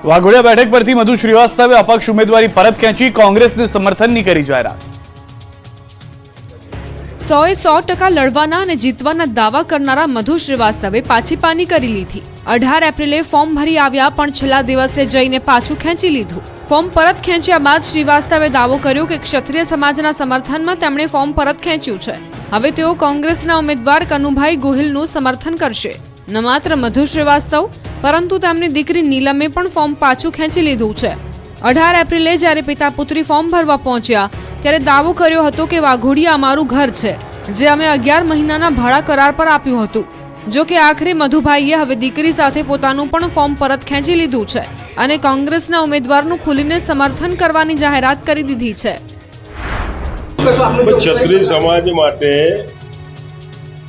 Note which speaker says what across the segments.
Speaker 1: વાઘોડિયા બેઠક પરથી મધુ શ્રીવાસ્તવે અપક્ષ ઉમેદવારી પરત ખેંચી કોંગ્રેસને સમર્થનની કરી જાહેરાત।
Speaker 2: 100% લડવાના અને જીતવાના દાવા કરનારા મધુ શ્રીવાસ્તવે પાછી પાની કરી લીધી। 18 એપ્રિલે ફોર્મ ભરી આવ્યા પણ છેલ્લા દિવસે જઈને પાછું ખેંચી લીધું। ફોર્મ પરત ખેંચ્યા બાદ શ્રીવાસ્તવે દાવો કર્યો કે ક્ષત્રિય સમાજના સમર્થનમાં તેમણે ફોર્મ પરત ખેંચ્યું છે। હવે તેઓ કોંગ્રેસના ઉમેદવાર કનુભાઈ ગોહિલનું સમર્થન કરશે। ન માત્ર મધુ શ્રીવાસ્તવ પરંતુ તેમની દીકરી નીલમે પણ ફોર્મ પાછું ખેંચી લીધું છે। 18 એપ્રિલે જ્યારે પિતા પુત્રી ફોર્મ ભરવા પહોંચ્યા ત્યારે દાવો કર્યો હતો કે વાઘોડિયા અમારું ઘર છે, જે અમે 11 મહિનાના ભાડા કરાર પર આપ્યું હતું। જો કે આખરે મધુભાઈએ હવે દીકરી સાથે પોતાનું પણ ફોર્મ પરત ખેંચી લીધું છે અને કોંગ્રેસના ઉમેદવારનું ખુલીને સમર્થન કરવાની જાહેરાત કરી દીધી છે।
Speaker 3: ક્ષત્રિય સમાજ માટે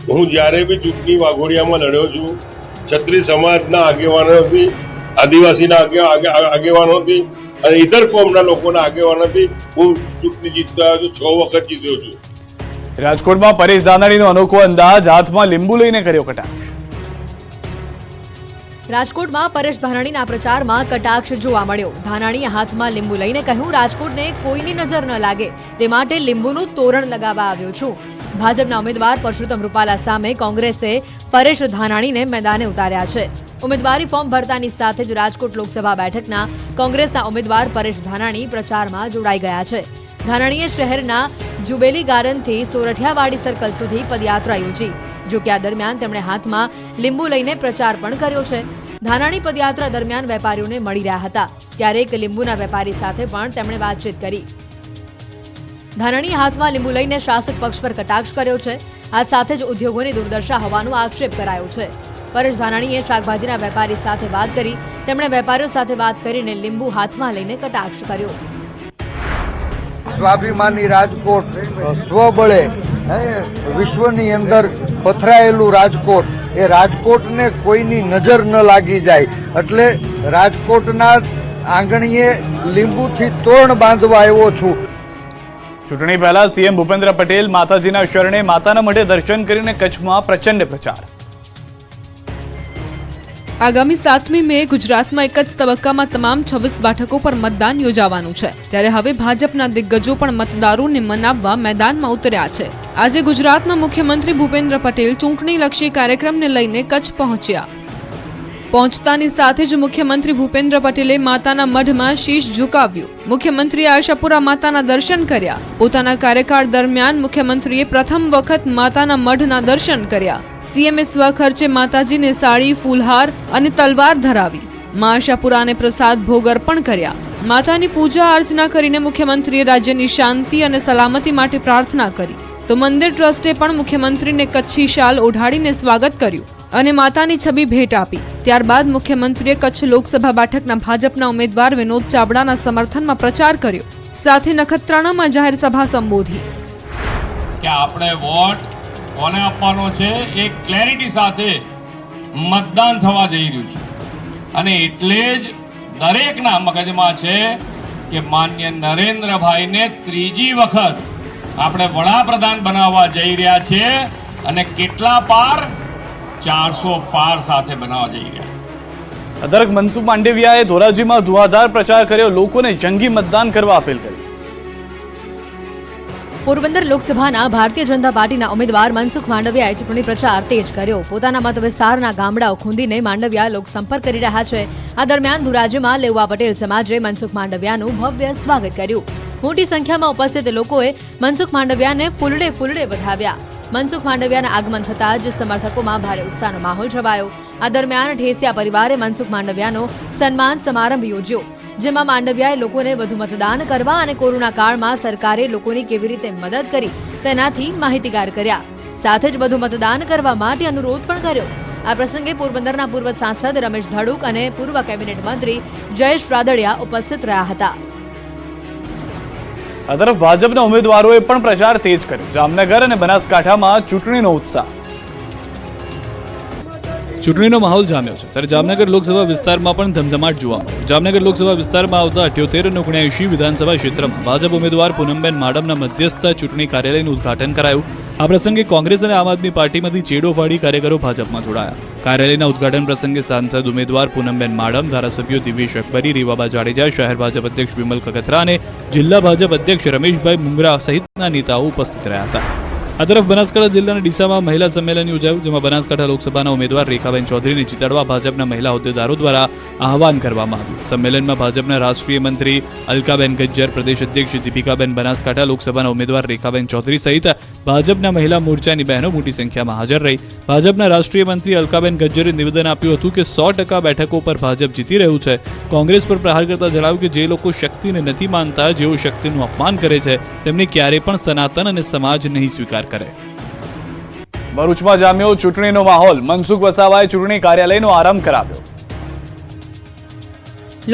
Speaker 3: હું જ્યારે બી ચૂંટણી વાઘોડિયામાં લડ્યો છું, ક્ષત્રિય સમાજના આગેવાનોથી, આદિવાસીના આગેવાનોથી અને ઇતર કોમના લોકોના આગેવાનોથી હું ચૂંટણી જીતતો આવ્યો છું। 6 વખત જીત્યો છું।
Speaker 1: રાજકોટમાં પરેશ ધાનાણીનો અનોખો અંદાજ, હાથમાં લીંબુ લઈને કર્યો કટાક્ષ।
Speaker 4: રાજકોટમાં પરેશ ધાનાણીના પ્રચારમાં કટાક્ષ જોવા મળ્યો। ધાનાણીએ હાથમાં લીંબુ લઈને કહ્યું, રાજકોટને કોઈની નજર ન લાગે તે માટે લીંબુનું તોરણ લગાવવા આવ્યો છું। ભાજપના ઉમેદવાર પરસોત્તમ રૂપાલા સામે કોંગ્રેસે પરેશ ધાનાણીને મેદાને ઉતાર્યા છે। ઉમેદવારી ફોર્મ ભરતાની સાથે જ રાજકોટ લોકસભા બેઠકના કોંગ્રેસના ઉમેદવાર પરેશ ધાનાણી પ્રચારમાં જોડાઈ ગયા છે। ધાનાણીએ શહેરના જુબેલી ગાર્ડનથી સોરઠિયાવાડી સર્કલ સુધી પદયાત્રા યોજી। જો કે આ દરમિયાન તેમણે હાથમાં લીંબુ લઈને પ્રચાર પણ કર્યો છે। ધાનાણી પદયાત્રા દરમિયાન વેપારીઓને મળી રહ્યા હતા, ત્યારે એક લીંબુના વેપારી સાથે પણ તેમણે વાતચીત કરી। ધાનાણીએ હાથમાં લીંબુ લઈને શાસક પક્ષ પર કટાક્ષ કર્યો છે। આ સાથે જ ઉદ્યોગોની દુર્દશા હોવાનો આક્ષેપ કરાયો છે। પરેશ ધાનાણીએ શાકભાજીના વેપારી સાથે વાત કરી। તેમણે વેપારીઓ સાથે વાત કરીને લીંબુ હાથમાં લઈને કટાક્ષ કર્યો।
Speaker 5: સ્વાભિમાની રાજકોટ, સ્વબળે વિશ્વની અંદર પથરાયેલું રાજકોટ, એ રાજકોટને કોઈની નજર ન લાગી જાય એટલે રાજકોટના આંગણીએ લીંબુથી તોરણ બાંધવા આવ્યો છું।
Speaker 1: ચૂંટણી પહેલા સીએમ ભૂપેન્દ્ર પટેલ માતાજીના શરણે માતાના મઢે દર્શન કરીને કચ્છમાં પ્રચંડ પ્રચાર।
Speaker 2: આગામી 7મી મે ગુજરાતમાં એક જ તબક્કામાં તમામ 26 બેઠકો પર મતદાન યોજાવાનું છે, ત્યારે હવે ભાજપના દિગ્ગજો પણ મતદારોને મનાવવા મેદાનમાં ઉતર્યા છે। આજે ગુજરાતના મુખ્યમંત્રી ભૂપેન્દ્ર પટેલ ચૂંટણીલક્ષી કાર્યક્રમને લઈને કચ્છ પહોંચ્યા। પહોંચતાની સાથે જ મુખ્યમંત્રી ભૂપેન્દ્ર પટેલે માતાના મઢમાં શીશ ઝુકાવ્યું। મુખ્યમંત્રીએ આશાપુરા માતાના દર્શન કર્યા। પોતાના કાર્યકાળ દરમિયાન મુખ્યમંત્રીએ પ્રથમ વખત માતાના મઢના દર્શન કર્યા। સીએમએ સ્વખર્ચે માતાજીને સાડી, ફૂલહાર અને તલવાર ધરાવી। મા આશાપુરાને પ્રસાદ ભોગ અર્પણ કર્યા। માતાની પૂજા અર્ચના કરીને મુખ્યમંત્રીએ રાજ્યની શાંતિ અને સલામતી માટે પ્રાર્થના કરી। તો મંદિર ટ્રસ્ટે પણ મુખ્યમંત્રીને કચ્છી શાલ ઓઢાડીને સ્વાગત કર્યું અને માતાની છબી ભેટ આપી। ત્યારબાદ મુખ્યમંત્રીએ કચ્છ લોકસભા બેઠકના ભાજપના ઉમેદવાર વિનોદ ચાવડાના સમર્થનમાં પ્રચાર કર્યો, સાથે નખત્રાણામાં જાહેર સભા સંબોધી।
Speaker 6: કે આપણે વોટ કોને આપવાનો છે એ ક્લેરિટી સાથે મતદાન થવા જઈ રહ્યું છે અને એટલે જ દરેકના મગજમાં છે કે માન્ય નરેન્દ્રભાઈને ત્રીજી વખત આપણે વડાપ્રધાન બનાવવા જઈ રહ્યા છે અને કેટલા પાર 400 પાર સાથે બનાવવા જઈ રહ્યા છે।
Speaker 1: અધરક મનસુખ માંડવિયાએ ધોરાજીમાં ધુઆધાર પ્રચાર કર્યો, લોકોને જંગી મતદાન કરવા અપીલ કરી।
Speaker 4: પોરબંદર લોકસભાના ભારતીય જનતા પાર્ટીના ઉમેદવાર મનસુખ માંડવિયાએ ચૂંટણી પ્રચાર તેજ કર્યો। પોતાના મત વિસ્તારના ગામડાઓ ખૂંદીને માંડવિયા લોકસંપર્ક કરી રહ્યા છે। આ દરમિયાન ધોરાજીમાં લેઉવા પટેલ સમાજે મનસુખ માંડવિયાનું ભવ્ય સ્વાગત કર્યું। મોટી સંખ્યામાં ઉપસ્થિત લોકોએ મનસુખ માંડવિયાને ફૂલડે વધાવ્યા। મનસુખ માંડવિયાના આગમન થતાં જ સમર્થકોમાં ભારે ઉત્સાહનો માહોલ છવાયો। આ દરમિયાન ઠેસિયા પરિવારે મનસુખ માંડવિયાનો સન્માન સમારંભ યોજ્યો, જેમાં માંડવિયાએ લોકોને વધુ મતદાન કરવા અને કોરોના કાળમાં સરકારે લોકોની કેવી રીતે મદદ કરી તેનાથી માહિતીગાર કર્યા। સાથે જ વધુ મતદાન કરવા માટે અનુરોધ પણ કર્યો। આ પ્રસંગે પોરબંદરના પૂર્વ સાંસદ રમેશ ધડુક અને પૂર્વ કેબિનેટ મંત્રી જયેશ રાદડિયા ઉપસ્થિત રહ્યા હતા।
Speaker 1: આ તરફ ભાજપના ઉમેદવારોએ પણ પ્રચાર તેજ કર્યો। જામનગર અને બનાસકાંઠામાં ચૂંટણીનો ઉત્સાહ।
Speaker 7: ચૂંટણીનો માહોલ જામ્યો છે, ત્યારે જામનગર લોકસભા વિસ્તારમાં પણ ધમધમાટ જોવા મળ્યો। જામનગર લોકસભા વિસ્તારમાં આવતા 78 અને 79 વિધાનસભા ક્ષેત્રમાં ભાજપ ઉમેદવાર પૂનમબેન માડમના મધ્યસ્થ ચૂંટણી કાર્યાલયનું ઉદઘાટન કરાયું। આ પ્રસંગે કોંગ્રેસ અને આમ આદમી પાર્ટીમાંથી ચેડો ફાડી કાર્યકરો ભાજપમાં જોડાયા. કાર્યાલયના ઉદઘાટન પ્રસંગે સાંસદ ઉમેદવાર પૂનમબેન માડમ, ધારાસભ્યો દિવેશ અકબરી, રીવાબા જાડેજા, શહેર ભાજપ અધ્યક્ષ વિમલ કગથરા અને જિલ્લા ભાજપ અધ્યક્ષ રમેશભાઈ મુંગરા સહિતના નેતાઓ ઉપસ્થિત રહ્યા હતા. આ તરફ બનાસકાંઠા જિલ્લાના ડીસામાં મહિલા સંમેલન યોજાયું, જેમાં બનાસકાંઠા લોકસભાના ઉમેદવાર રેખાબેન ચૌધરીને જીતાડવા ભાજપના મહિલા હોદ્દેદારો દ્વારા આહવાન કરવામાં આવ્યું. સંમેલનમાં ભાજપના રાષ્ટ્રીય મંત્રી અલકાબેન ગજ્જર, પ્રદેશ અધ્યક્ષ દીપિકાબેન, બનાસકાંઠા લોકસભાના ઉમેદવાર રેખાબેન ચૌધરી સહિત ભાજપના મહિલા મોરચાની બહેનો મોટી સંખ્યામાં હાજર રહી. ભાજપના રાષ્ટ્રીય મંત્રી અલકાબેન ગજ્જરે નિવેદન આપ્યું હતું કે 100% બેઠકો પર ભાજપ જીતી રહ્યું છે. કોંગ્રેસ પર પ્રહાર કરતા જણાવ્યું કે જે લોકો શક્તિને નથી માનતા, જેઓ શક્તિનું અપમાન કરે છે, તેમને ક્યારેય પણ સનાતન અને સમાજ નહીં સ્વીકાર કરે.
Speaker 1: ભરૂચમાં જામ્યો ચૂંટણીનો માહોલ. મનસુખ વસાવાએ ચૂંટણી કાર્યાલયનો આરંભ કરાવ્યો.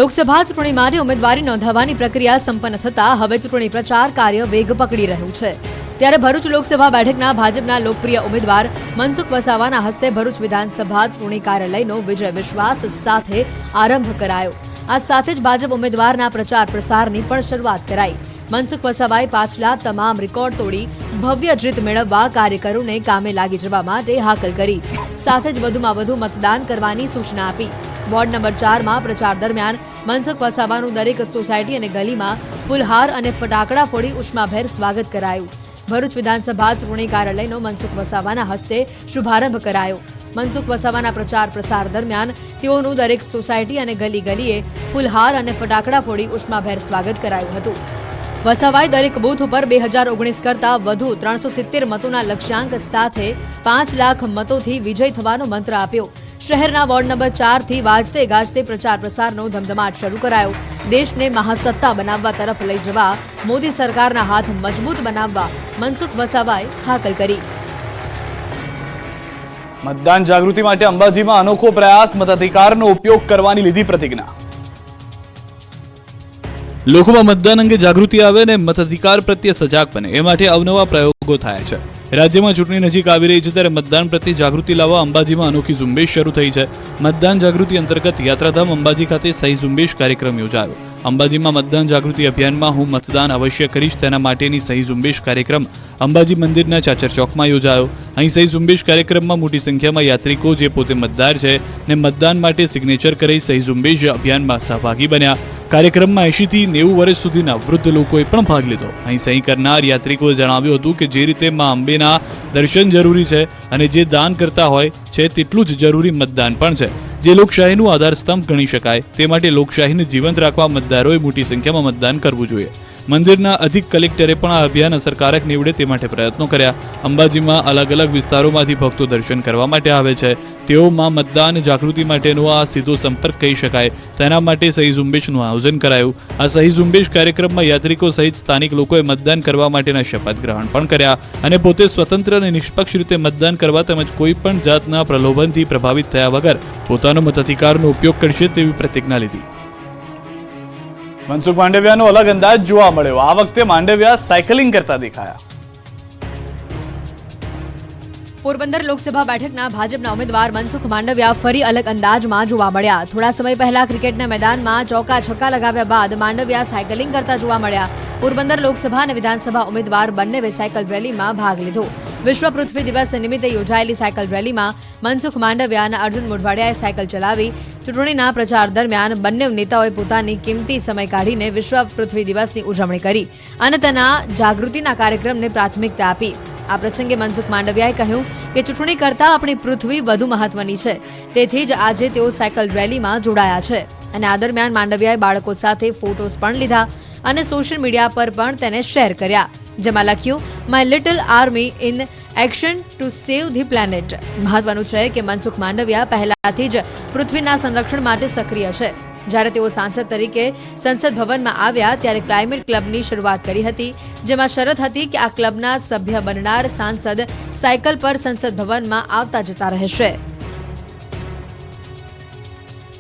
Speaker 4: લોકસભા ચૂંટણી માટે ઉમેદવારી નોંધાવવાની પ્રક્રિયા સંપન્ન થતા હવે ચૂંટણી પ્રચાર કાર્ય વેગ પકડી રહ્યું છે. ત્યારે ભરૂચ લોકસભા બેઠકના ભાજપના લોકપ્રિય ઉમેદવાર મનસુખ વસાવાના હસ્તે ભરૂચ વિધાનસભા ચૂંટણી કાર્યાલયનો વિજય વિશ્વાસ સાથે આરંભ કરાયો. આ સાથે જ ભાજપ ઉમેદવારના પ્રચાર પ્રસારની પણ શરૂઆત કરાઈ. મનસુખ વસાવાએ પાછલા તમામ રેકોર્ડ તોડી ભવ્ય જીત મેળવવા કાર્યકરોને કામે લાગી જવા માટે હાકલ કરી. સાથે જ વધુમાં વધુ મતદાન કરવાની સૂચના આપી. વોર્ડ નંબર 4માં પ્રચાર દરમિયાન મનસુખ વસાવાનું દરેક સોસાયટી અને ગલીમાં ફૂલહાર અને ફટાકડા ફોડી ઉષ્માભેર સ્વાગત કરાયું. ભરૂચ વિધાનસભા ચૂંટણી કાર્યાલયનો મનસુખ વસાવાના હસ્તે શુભારંભ કરાયો. મનસુખ વસાવાના પ્રચાર પ્રસાર દરમિયાન તેઓનું દરેક સોસાયટી અને ગલીએ ફૂલહાર અને ફટાકડા ફોડી ઉષ્માભેર સ્વાગત કરાયું હતું. વસાવાએ દરેક બૂથ ઉપર 2019 કરતા વધુ 370 મતોના લક્ષ્યાંક સાથે 5 લાખ મતોથી વિજય થવાનો મંત્ર આપ્યો. શહેરના વોર્ડ નંબર 4 થી વાજતે ગાજતે પ્રચાર પ્રસારનો ધમધમાટ શરૂ કરાયો. દેશને મહાસત્તા બનાવવા તરફ લઈ જવા, મોદી સરકારના હાથ મજબૂત બનાવવા મનસુખ વસાવાએ હાકલ કરી.
Speaker 1: મતદાન જાગૃતિ માટે અંબાજીમાં અનોખો પ્રયાસ. મતાધિકારનો ઉપયોગ કરવાની લીધી પ્રતિજ્ઞા.
Speaker 7: લોકોમાં મતદાન અંગે જાગૃતિ આવે અને મતાધિકાર પ્રત્યે સજાગ બને, એ માટે અવનવા પ્રયોગો થયા છે. રાજ્યમાં ચૂંટણી નજીક આવી રહી છે, ત્યારે મતદાન પ્રત્યે જાગૃતિ લાવવા અંબાજીમાં અનોખી ઝુંબેશ શરૂ થઈ છે. મતદાન જાગૃતિ અંતર્ગત યાત્રાધામ અંબાજી ખાતે સહી ઝુંબેશ કાર્યક્રમ યોજાયો. અંબાજીમાં મતદાન જાગૃતિ અભિયાનમાં હું મતદાન અવશ્ય કરીશ તેના માટેની સહી ઝુંબેશ કાર્યક્રમ અંબાજી મંદિરના ચાચર ચોકમાં યોજાયો. અહીં સહી ઝુંબેશ કાર્યક્રમમાં મોટી સંખ્યામાં યાત્રિકો જે પોતે મતદાર છે ને મતદાન માટે સિગ્નેચર કરી સહી ઝુંબેશ અભિયાનમાં સહભાગી બન્યા. કાર્યક્રમમાં 80 થી 90 વર્ષ સુધીના વૃદ્ધ લોકોએ પણ ભાગ લીધો. અહીં સહી કરનાર યાત્રિકોએ જણાવ્યું હતું કે જે રીતે મા અંબેના દર્શન જરૂરી છે અને જે દાન કરતા હોય છે તેટલું જ જરૂરી મતદાન પણ છે, જે લોકશાહીનું આધારસ્તંભ ગણી શકાય. તે માટે લોકશાહીને જીવંત રાખવા મતદારોએ મોટી સંખ્યામાં મતદાન કરવું જોઈએ. મંદિરના અધિક કલેક્ટરે પણ આ અભિયાન અસરકારક નીવડે તે માટે પ્રયત્નો કર્યા. અંબાજીમાં અલગ અલગ વિસ્તારોમાંથી ભક્તો દર્શન કરવા માટે આવે છે. તેઓમાં મતદાન જાગૃતિ માટેનો આ સીધો સંપર્ક કહી શકાય. તેના માટે સહી ઝુંબેશનું આયોજન કરાયું. આ સહી ઝુંબેશ કાર્યક્રમમાં યાત્રિકો સહિત સ્થાનિક લોકોએ મતદાન કરવા માટેના શપથ ગ્રહણ પણ કર્યા અને પોતે સ્વતંત્ર અને નિષ્પક્ષ રીતે મતદાન કરવા તેમજ કોઈ પણ જાતના પ્રલોભનથી પ્રભાવિત થયા વગર પોતાનો મતાધિકારનો ઉપયોગ કરશે તેવી પ્રતિજ્ઞા લીધી.
Speaker 1: મનસુખ માંડવિયાનો અલગ અંદાજ જોવા મળ્યો. આ વખતે માંડવિયા સાયકલિંગ કરતા દેખાયા.
Speaker 4: પોરબંદર લોકસભા બેઠકના ભાજપના ઉમેદવાર મનસુખ માંડવિયા ફરી અલગ અંદાજમાં જોવા મળ્યા. થોડા સમય પહેલા ક્રિકેટના મેદાનમાં ચોકા છક્કા લગાવ્યા બાદ માંડવિયા સાયકલિંગ કરતા જોવા મળ્યા. પોરબંદર લોકસભા અને વિધાનસભા ઉમેદવાર બંનેએ સાયકલ રેલીમાં ભાગ લીધો. વિશ્વ પૃથ્વી દિવસ નિમિત્તે યોજાયેલી સાયકલ રેલીમાં મનસુખ માંડવિયા અને અર્જુન મોઢવાડિયાએ સાયકલ ચલાવી. ચૂંટણીના પ્રચાર દરમિયાન બંને નેતાઓએ પોતાની કિંમતી સમય કાઢીને વિશ્વ પૃથ્વી દિવસની ઉજવણી કરી અને તેના જાગૃતિના કાર્યક્રમને પ્રાથમિકતા આપી. આ પ્રસંગે મનસુખ માંડવિયાએ કહ્યું કે ચૂંટણી કરતાં આપણી પૃથ્વી વધુ મહત્વની છે. તેથી જ આજે તેઓ સાયકલ રેલીમાં જોડાયા છે. અને આ દરમિયાન માંડવિયાએ બાળકો સાથે ફોટોસ પણ લીધા અને સોશિયલ મીડિયા પર પણ તેને શેર કર્યા, જેમાં લખ્યું, my little army in action to save the planet. મહત્વનું છે કે મનસુખ માંડવિયા પહેલાથી જ પૃથ્વીના સંરક્ષણ માટે સક્રિય છે. જ્યારે તેઓ સાંસદ તરીકે સંસદ ભવનમાં આવ્યા ત્યારે ક્લાઇમેટ ક્લબની શરૂઆત કરી હતી, જેમાં શરત હતી કે આ ક્લબના સભ્ય બનનાર સાંસદ સાયકલ પર સંસદ ભવનમાં આવતા જતા રહેશે.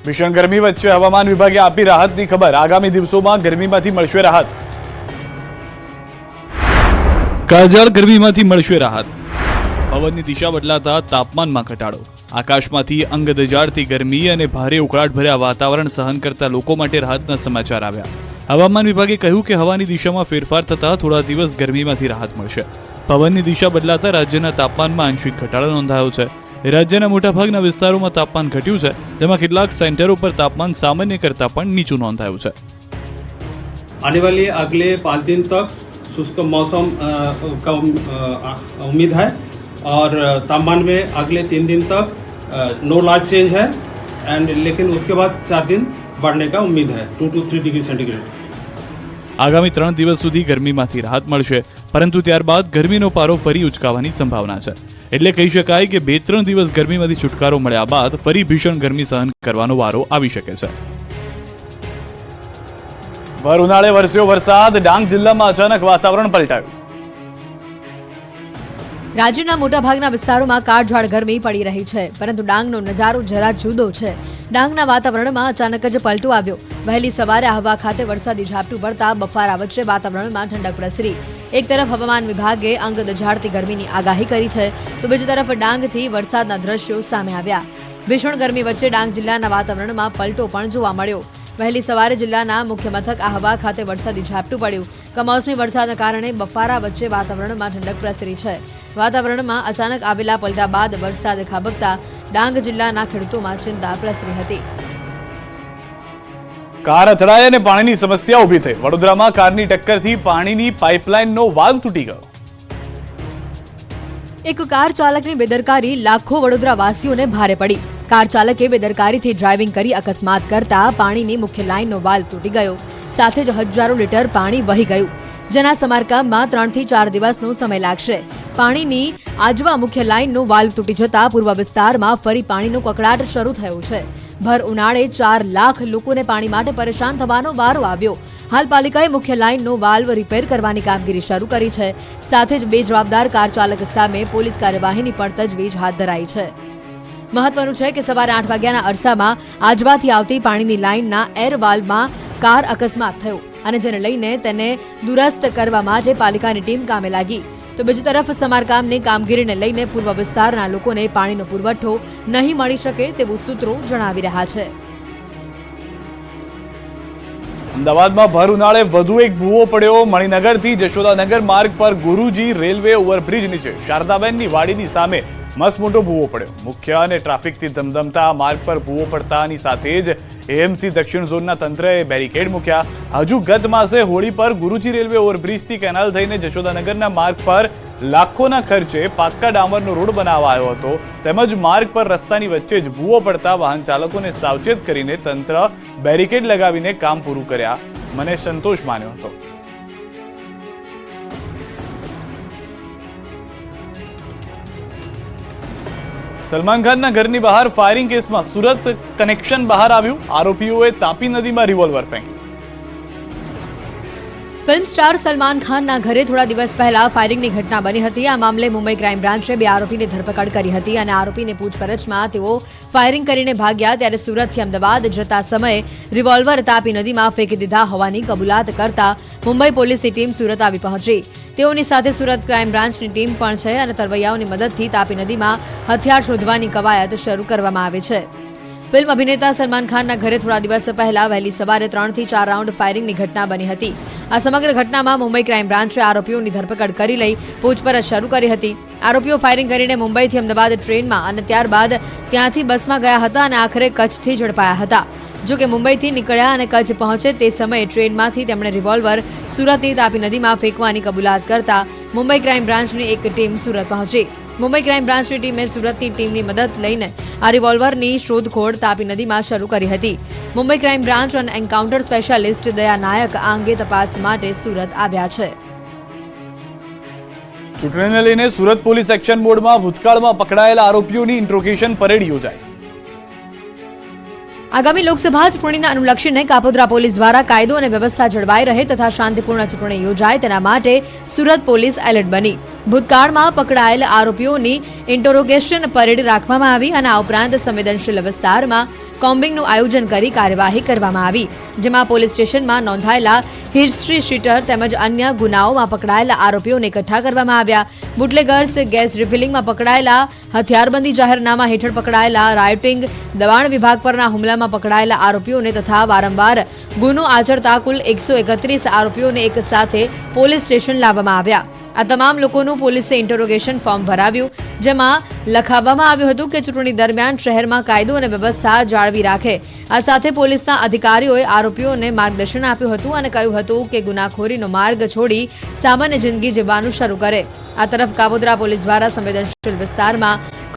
Speaker 1: ભીષણ ગરમી વચ્ચે હવામાન વિભાગે આપી રાહતની ખબર. આગામી દિવસોમાં ગરમીમાંથી મળશે રાહત.
Speaker 7: કાળઝાળ ગરમીમાંથી મળશે રાહત. પવનની દિશા બદલાતા તાપમાનમાં ઘટાડો. આકાશમાંથી અંગદજાળથી ગરમી અને ભારે ઉકળાટભર્યા વાતાવરણ સહન કરતા લોકો માટે રાહતના સમાચાર આવ્યા. હવામાન વિભાગે કહ્યું કે હવાની દિશામાં ફેરફાર થતા થોડા દિવસ ગરમીમાંથી રાહત મળશે. પવનની દિશા બદલાતા રાજ્યના તાપમાનમાં આંશિક ઘટાડો નોંધાયો છે. રાજ્યના મોટાભાગના વિસ્તારોમાં તાપમાન ઘટ્યું છે, જેમાં કેટલાક સેન્ટરો પર તાપમાન સામાન્ય કરતાં પણ નીચું નોંધાયું છે.
Speaker 8: आने वाले अगले 5 दिन तक शुष्क मौसम का उम्मीद है और तापमान में अगले 3 दिन तक नो लार्ज चेंज है एंड लेकिन उसके बाद 4 दिन बढ़ने का उम्मीद है 2 to 3 डिग्री सेंटीग्रेड.
Speaker 7: આગામી 3 દિવસ સુધી ગરમીમાંથી રાહત મળશે, પરંતુ ત્યારબાદ ગરમીનો પારો ફરી ઉચકાવાની સંભાવના છે. એટલે કહી શકાય કે 2-3 દિવસ ગરમીમાંથી છુટકારો મળ્યા બાદ ફરી ભીષણ ગરમી સહન કરવાનો વારો આવી શકે છે.
Speaker 1: ભર ઉનાળે વરસ્યો વરસાદ, ડાંગ જિલ્લામાં અચાનક વાતાવરણ પલટાયું.
Speaker 4: રાજ્યના મોટાભાગના વિસ્તારોમાં કાળઝાળ ગરમી પડી રહી છે, પરંતુ ડાંગનો નજારો જરા જુદો છે. ડાંગના વાતાવરણમાં અચાનક જ પલટો આવ્યો. વહેલી સવારે આહવા ખાતે વરસાદી ઝાપટું પડતા બફારા વચ્ચે વાતાવરણમાં ઠંડક પ્રસરી. એક તરફ હવામાન વિભાગે અંગ દઝાડતી ગરમીની આગાહી કરી છે, તો બીજી તરફ ડાંગથી વરસાદના દ્રશ્યો સામે આવ્યા. ભીષણ ગરમી વચ્ચે ડાંગ જિલ્લાના વાતાવરણમાં પલટો પણ જોવા મળ્યો. વહેલી સવારે જિલ્લાના મુખ્ય મથક આહવા ખાતે વરસાદી ઝાપટું પડ્યું. કમોસમી વરસાદના કારણે બફારા વચ્ચે વાતાવરણમાં ઠંડક પ્રસરી છે. વાતાવરણમાં અચાનક આવેલા પલટા બાદ વરસાદ ખાબકતા ડાંગ જિલ્લાના ખેડૂતોમાં ચિંતા પ્રસરી હતી.
Speaker 1: કાર અથડાઈ અને પાણીની સમસ્યા ઊભી થઈ. વડોદરામાં કારની ટક્કરથી પાણીની પાઇપલાઇનનો વાલ્વ તૂટી ગયો.
Speaker 4: એક કાર ચાલકની બેદરકારી લાખો વડોદરા વાસીઓને ભારે પડી. કાર ચાલકે બેદરકારીથી ડ્રાઇવિંગ કરી અકસ્માત કરતા પાણીની મુખ્ય લાઇનનો વાલ્વ તૂટી ગયો. સાથે જ હજારો લીટર પાણી વહી ગયું, જેના સમારકામમાં 3 થી 4 દિવસનો સમય લાગશે. પાણીની આજવા મુખ્ય લાઇનનો વાલ્વ તૂટી જતા પૂર્વ વિસ્તારમાં ફરી પાણીનો કકળાટ શરૂ થયો છે. ભર ઉનાળે 4 લાખ લોકોને પાણી માટે પરેશાન થવાનો વારો આવ્યો. હાલ પાલિકાએ મુખ્ય લાઇનનો વાલ્વ રિપેર કરવાની કામગીરી શરૂ કરી છે. સાથે જ બેજવાબદાર કાર ચાલક સામે પોલીસ કાર્યવાહીની પણ તજવીજ હાથ ધરાઈ છે. મહત્વનું છે કે સવારે 8 વાગ્યાના અરસામાં આજવાથી આવતી પાણીની લાઇનના એર વાલ્વમાં કાર અકસ્માત થયો અને જેને લઈને તેને દુરસ્ત કરવા માટે પાલિકાની ટીમ કામે લાગી. તો બીજી તરફ સમારકામની કામગીરીને લઈને પૂર્વ વિસ્તારના લોકોને પાણીનો પુરવઠો નહીં મળી શકે તેવું સૂત્રો જણાવી રહ્યા છે.
Speaker 1: અમદાવાદમાં ભર ઉનાળે વધુ એક ભૂવો પડ્યો. મણિનગરથી જશોદાનગર માર્ગ પર ગુરુજી રેલવે ઓવરબ્રિજ નીચે શારદાબેનની વાડીની સામે મસ્ત મોટો ભૂવો પડ્યો. મુખ્ય અને ટ્રાફિકથી ધમધમતા માર્ગ પર ભૂવો પડતાની સાથે જ એએમસી દક્ષિણ ઝોનના તંત્રએ બેરિકેડ મૂક્યા. હજુ ગત માસે હોળી પર ગુરુજી રેલવે ઓવરબ્રિજથી કેનાલ થઈને જશોદાનગરના માર્ગ પર લાખોના ખર્ચે પાક્કા ડામરનો રોડ બનાવાયો હતો. તેમજ માર્ગ પર રસ્તાની વચ્ચે જ ભૂવો પડતા વાહન ચાલકોને સાવચેત કરીને તંત્ર બેરિકેડ લગાવીને કામ પૂરું કર્યા. મને સંતોષ માન્યો હતો. સલમાન ખાનના ઘરની બહાર ફાયરિંગ કેસમાં સુરત કનેક્શન બહાર આવ્યું. આરોપીઓએ તાપી નદીમાં રિવોલ્વર ફેંક્યું.
Speaker 4: ફિલ્મ સ્ટાર સલમાન ખાનના ઘરે થોડા દિવસ પહેલા ફાયરિંગની ઘટના બની હતી. આ મામલે મુંબઈ ક્રાઇમ બ્રાન્ચે 2 આરોપીની ધરપકડ કરી હતી અને આરોપીને પૂછપરછમાં તેઓ ફાયરિંગ કરીને ભાગ્યા ત્યારે સુરતથી અમદાવાદ જતા સમયે રિવોલ્વર તાપી નદીમાં ફેંકી દીધા હોવાની કબૂલાત કરતા મુંબઈ પોલીસની ટીમ સુરત આવી પહોંચી. તેઓની સાથે સુરત ક્રાઇમ બ્રાન્ચની ટીમ પણ છે અને તરવૈયાઓની મદદથી તાપી નદીમાં હથિયાર શોધવાની કવાયત શરૂ કરવામાં આવી છે. ફિલ્મ અભિનેતા સલમાન ખાનના ઘરે થોડા દિવસ પહેલા વહેલી સવારે 3 થી 4 રાઉન્ડ ફાયરિંગની ઘટના બની હતી. આ સમગ્ર ઘટનામાં મુંબઈ ક્રાઇમ બ્રાન્ચે આરોપીઓની ધરપકડ કરી લઈ પૂછપરછ શરૂ કરી હતી. આરોપીઓ ફાયરિંગ કરીને મુંબઈથી અમદાવાદ ટ્રેનમાં અને ત્યારબાદ ત્યાંથી બસમાં ગયા હતા અને આખરે કચ્છથી ઝડપાયા હતા. જો કે મુંબઈથી નીકળ્યા અને કચ્છ પહોંચે તે સમયે ટ્રેનમાંથી તેમણે રિવોલ્વર સુરતની તાપી નદીમાં ફેંકવાની કબૂલાત કરતા મુંબઈ ક્રાઇમ બ્રાન્ચની એક ટીમ સુરત પહોંચી. મુંબઈ ક્રાઇમ બ્રાન્ચની ટીમે સુરતની ટીમની મદદ લઈને આ રિવોલ્વરની શોધખોળ તાપી નદીમાં શરૂ કરી હતી. મુંબઈ ક્રાઇમ બ્રાન્ચ અને એન્કાઉન્ટર સ્પેશિયાલિસ્ટ દયા નાયક આ અંગે તપાસ માટે સુરત આવ્યા છે.
Speaker 1: ચૂંટણીને લઈને સુરત પોલીસ એક્શન મોડમાં ભૂતકાળમાં પકડાયેલા આરોપીઓની ઇન્ટ્રોગેશન પરેડ યોજાઈ.
Speaker 4: આગામી લોકસભા ચૂંટણીને અનુલક્ષીને કાપોદ્રા પોલીસ દ્વારા કાયદો અને વ્યવસ્થા જળવાઈ રહે તથા શાંતિપૂર્ણ ચૂંટણી યોજાય તેના માટે સુરત પોલીસ એલર્ટ બની. ભૂતકાળમાં પકડાયેલ આરોપીઓની ઇન્ટરોગેશન પરેડ રાખવામાં આવી અને આ ઉપરાંત સંવેદનશીલ વિસ્તારમાં કોમ્બિંગનું આયોજન કરી કાર્યવાહી કરવામાં આવી, જેમાં પોલીસ સ્ટેશનમાં નોંધાયેલા હિસ્ટ્રી શીટર તેમજ અન્ય ગુનાઓમાં પકડાયેલા આરોપીઓને એકઠા કરવામાં આવ્યા. બુટલેગર્સ, ગેસ રિફિલિંગમાં પકડાયેલા, હથિયારબંધી જાહેરનામા હેઠળ પકડાયેલા, રાયોટિંગ, દબાણ વિભાગ પરના હુમલામાં પકડાયેલા આરોપીઓને તથા વારંવાર ગુનો આચરતા કુલ 131 આરોપીઓને એક સાથે પોલીસ સ્ટેશન લાવવામાં આવ્યા. આ તમામ લોકોનું પોલીસે ઇન્ટરોગેશન ફોર્મ ભરાવ્યું, જેમાં લખાવવામાં આવ્યું હતું કે ચૂંટણી દરમિયાન શહેરમાં કાયદો અને વ્યવસ્થા જાળવી રાખે. આ સાથે પોલીસના અધિકારીઓએ આરોપીઓને માર્ગદર્શન આપ્યું હતું અને કહ્યું હતું કે ગુનાખોરીનો માર્ગ છોડી સામાન્ય જિંદગી જીવવાનું શરૂ કરે. આ તરફ કાબોદ્રા પોલીસ દ્વારા સંવેદનશીલ વિસ્તારમાં